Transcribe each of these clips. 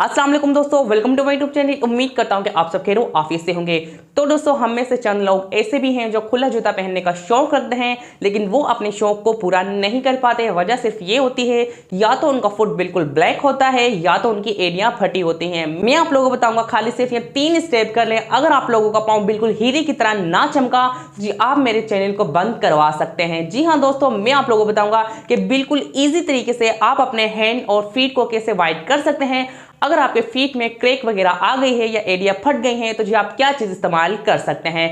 अस्सलाम वालेकुम दोस्तों, welcome to my YouTube channel. उम्मीद करता हूं कि आप सब खैर ऑफिस से होंगे। तो दोस्तों, हम में से चंद लोग ऐसे भी हैं जो खुला जूता पहनने का शौक रखते हैं, लेकिन वो अपने शौक को पूरा नहीं कर पाते। वजह सिर्फ ये होती है, या तो उनका फुट बिल्कुल ब्लैक होता है या तो उनकी एड़ियां फटी होती हैं। मैं आप लोगों को बताऊंगा, खाली सिर्फ ये 3 स्टेप कर लें। अगर आप लोगों का पाँव बिल्कुल हीरे की तरह ना चमका, जी आप मेरे चैनल को बंद करवा सकते हैं। जी हाँ दोस्तों, मैं आप लोगों को बताऊंगा कि बिल्कुल ईजी तरीके से आप अपने हैंड और फीट को कैसे वाइट कर सकते हैं। अगर आपके फीट में क्रैक वगैरह आ गई है या एड़ियां फट गई हैं, तो जी आप क्या चीज़ इस्तेमाल कर सकते हैं।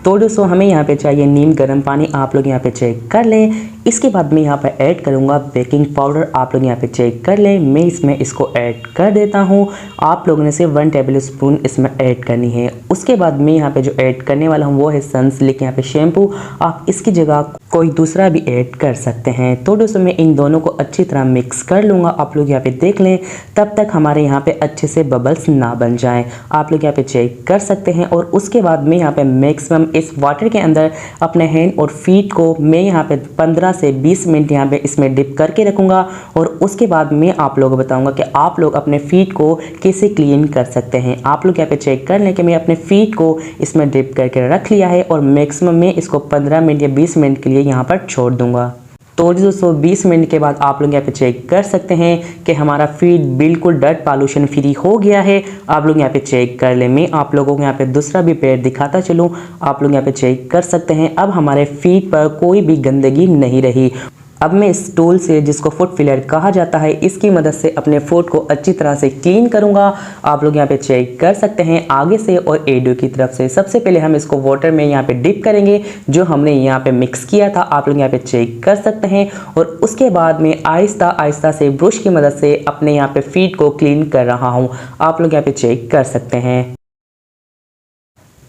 तो दोस्तों, हमें यहाँ पे चाहिए नीम गर्म पानी। आप लोग यहाँ पे चेक कर लें। इसके बाद मैं यहाँ पे ऐड करूँगा बेकिंग पाउडर। आप लोग यहाँ पे चेक कर लें। मैं इसमें इसको ऐड कर देता हूँ। आप लोगों ने सिर्फ 1 टेबल स्पून इसमें ऐड करनी है। उसके बाद मैं यहाँ पे जो ऐड करने वाला हूँ वो है सनसिल्क यहाँ पे शैम्पू। आप इसकी जगह कोई दूसरा भी ऐड कर सकते हैं। तो दोस्तों, मैं इन दोनों को अच्छी तरह मिक्स कर लूँगा। आप लोग यहाँ पे देख लें, तब तक हमारे यहाँ पे अच्छे से बबल्स ना बन जाएं। आप लोग यहाँ पे चेक कर सकते हैं। और उसके बाद मैं यहाँ पे मैक्सिमम इस वाटर के अंदर अपने हैंड और फीट को मैं यहाँ पे 15 से 20 मिनट यहाँ पे इसमें डिप करके रखूँगा। और उसके बाद मैं आप लोगों को बताऊँगा कि आप लोग अपने फीट को कैसे क्लीन कर सकते हैं। आप लोग यहाँ पे चेक कर लें कि मैं अपने फीट को इसमें डिप करके रख लिया है और मैक्सिमम मैं इसको 15 मिनट या 20 मिनट के लिए यहाँ पर छोड़ दूँगा। तो दोस्तों, 20 मिनट के बाद आप लोग यहाँ पे चेक कर सकते हैं कि हमारा फीट बिल्कुल डर्ट पॉल्यूशन फ्री हो गया है। आप लोग यहाँ पे चेक कर लें। मैं आप लोगों को यहाँ पे दूसरा भी पैर दिखाता चलूँ। आप लोग यहाँ पे चेक कर सकते हैं। अब हमारे फीट पर कोई भी गंदगी नहीं रही। अब मैं इस टूल से, जिसको फुट फिलर कहा जाता है, इसकी मदद से अपने फुट को अच्छी तरह से क्लीन करूंगा। आप लोग यहाँ पे चेक कर सकते हैं आगे से और एडो की तरफ से। सबसे पहले हम इसको वाटर में यहाँ पे डिप करेंगे, जो हमने यहाँ पे मिक्स किया था। आप लोग यहाँ पे चेक कर सकते हैं। और उसके बाद में आहिस्ता आहिस्ता से ब्रश की मदद से अपने यहाँ पे फीट को क्लीन कर रहा हूँ। आप लोग यहाँ पे चेक कर सकते हैं।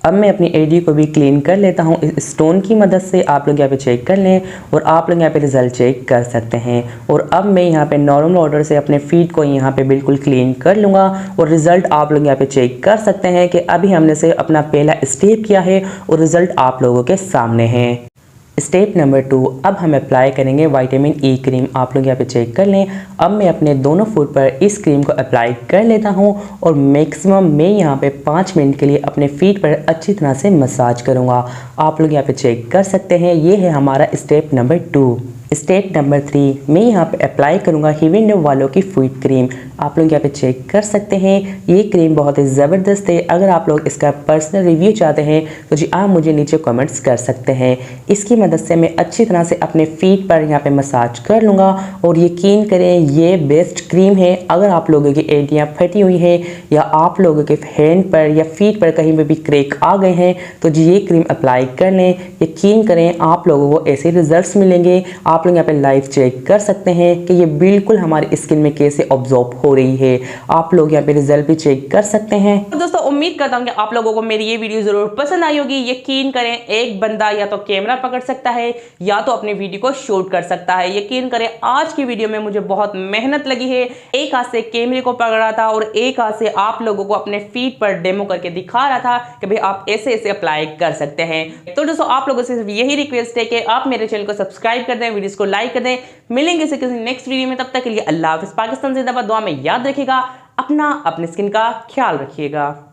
अब मैं अपनी एडी को भी क्लीन कर लेता हूँ इस स्टोन की मदद से। आप लोग यहाँ पे चेक कर लें और आप लोग यहाँ पे रिजल्ट चेक कर सकते हैं। और अब मैं यहाँ पे नॉर्मल वाटर से अपने फीट को यहाँ पे बिल्कुल क्लीन कर लूँगा। और रिजल्ट आप लोग यहाँ पे चेक कर सकते हैं कि अभी हमने से अपना पहला स्टेप किया है और रिजल्ट आप लोगों के सामने है। स्टेप नंबर 2, अब हम अप्लाई करेंगे विटामिन ई क्रीम। आप लोग यहाँ पे चेक कर लें। अब मैं अपने दोनों फुट पर इस क्रीम को अप्लाई कर लेता हूँ और मैक्सिमम मैं यहाँ पे 5 मिनट के लिए अपने फीट पर अच्छी तरह से मसाज करूँगा। आप लोग यहाँ पे चेक कर सकते हैं। ये है हमारा स्टेप नंबर 2। स्टेप नंबर 3, मैं यहाँ पे अप्लाई करूँगा हिविंडो वालों की फुट क्रीम। आप लोग यहाँ पे चेक कर सकते हैं। ये क्रीम बहुत ही ज़बरदस्त है। अगर आप लोग इसका पर्सनल रिव्यू चाहते हैं तो जी आप मुझे नीचे कमेंट्स कर सकते हैं। इसकी मदद से मैं अच्छी तरह से अपने फीट पर यहाँ पे मसाज कर लूँगा। और यकीन करें, ये बेस्ट क्रीम है। अगर आप लोगों की एड़ियाँ फटी हुई हैं या आप लोगों के हैंड पर या फीट पर कहीं पर भी क्रैक आ गए हैं, तो जी ये क्रीम अप्लाई कर लें। यकीन करें, आप लोगों को ऐसे रिजल्ट्स मिलेंगे। आप लोग यहाँ पे लाइव चेक कर सकते हैं कि ये बिल्कुल हमारी स्किन में कैसे ऑब्जॉर्ब हो रही है। आप लोग यहाँ पे रिजल्ट भी चेक कर सकते हैं। तो दोस्तों, उम्मीद करता हूँ कि आप लोगों को मेरी ये वीडियो जरूर पसंद आई होगी। यकीन करें, एक बंदा या तो कैमरा पकड़ सकता है या तो अपनी वीडियो को शूट कर सकता है। यकीन करें, आज की वीडियो में मुझे बहुत मेहनत लगी है। एक हाथ से कैमरे को पकड़ा था और एक हाथ से आप लोगों को अपने फीट पर डेमो करके दिखा रहा था कि भाई आप ऐसे ऐसे अप्लाई कर सकते हैं। तो दोस्तों, आप लोगों से सिर्फ यही रिक्वेस्ट है कि आप मेरे चैनल को सब्सक्राइब कर दें, वीडियोस को लाइक कर दें। मिलेंगे किसी नेक्स्ट वीडियो में। तब तक के लिए अल्लाह हाफिज़। पाकिस्तान जिंदाबाद। दुआ में याद रखिएगा, अपनी स्किन का ख्याल रखिएगा।